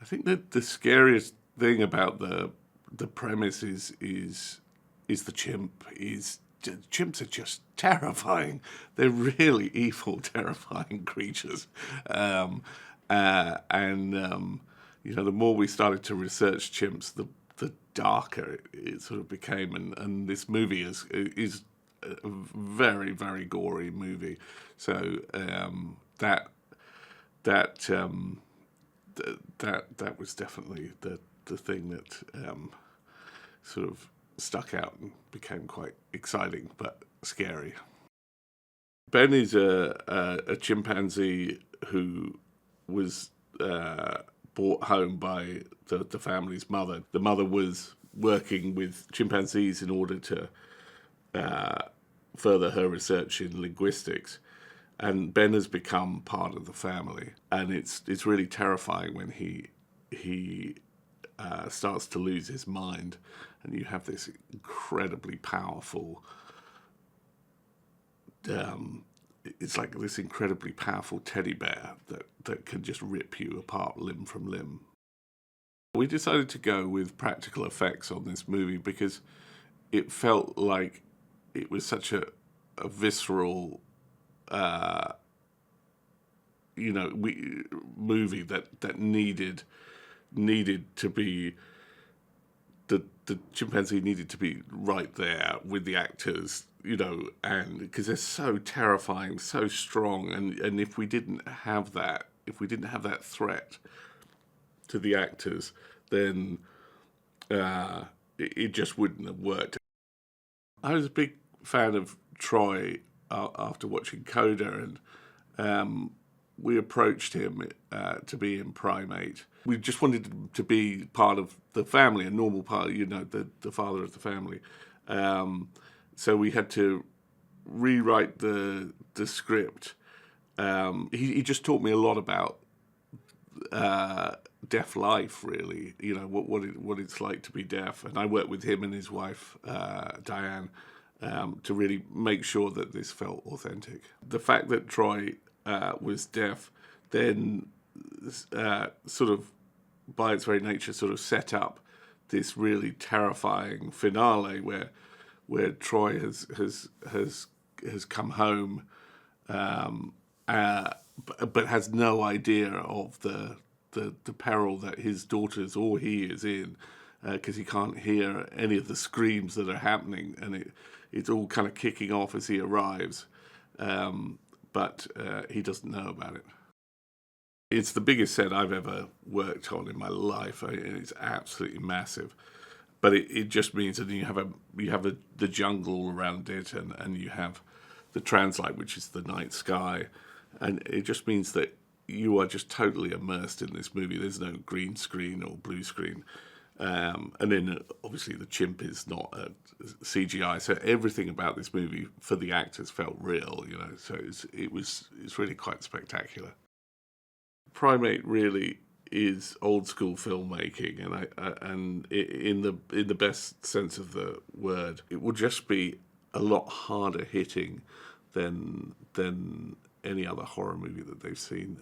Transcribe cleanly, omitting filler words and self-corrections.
I think that the scariest thing about the premise is the chimp. Chimps are just terrifying. They're really evil, terrifying creatures. Um, and the more we started to research chimps, the darker it sort of became. And this movie is a very, very gory movie. So that that was definitely the thing that sort of stuck out and became quite exciting but scary. Ben is a chimpanzee who was brought home by the family's mother. The mother was working with chimpanzees in order to further her research in linguistics. And Ben has become part of the family, and it's really terrifying when he starts to lose his mind, and you have this incredibly powerful. It's like this incredibly powerful teddy bear that can just rip you apart limb from limb. We decided to go with practical effects on this movie because it felt like it was such a visceral movie that needed to be the chimpanzee needed to be right there with the actors, and because they're so terrifying, so strong, and if we didn't have that threat to the actors, then it just wouldn't have worked. I was a big fan of Troy after watching Coda, and we approached him to be in PRIMATE. We just wanted him to be part of the family, a normal part, the father of the family. So we had to rewrite the script. He just taught me a lot about deaf life, really. What it's like to be deaf, and I worked with him and his wife Diane to really make sure that this felt authentic. The fact that Troy was deaf then sort of by its very nature sort of set up this really terrifying finale where Troy has come home but has no idea of the peril that his daughters or he is in, because he can't hear any of the screams that are happening, and it's all kind of kicking off as he arrives, but he doesn't know about it. It's the biggest set I've ever worked on in my life. It's absolutely massive, but it just means that you have the jungle all around it, and you have the translight, which is the night sky, and it just means that you are just totally immersed in this movie. There's no green screen or blue screen. And then obviously the chimp is not a CGI, so everything about this movie for the actors felt real, So it's really quite spectacular. PRIMATE really is old school filmmaking, and in the best sense of the word, it will just be a lot harder hitting than any other horror movie that they've seen.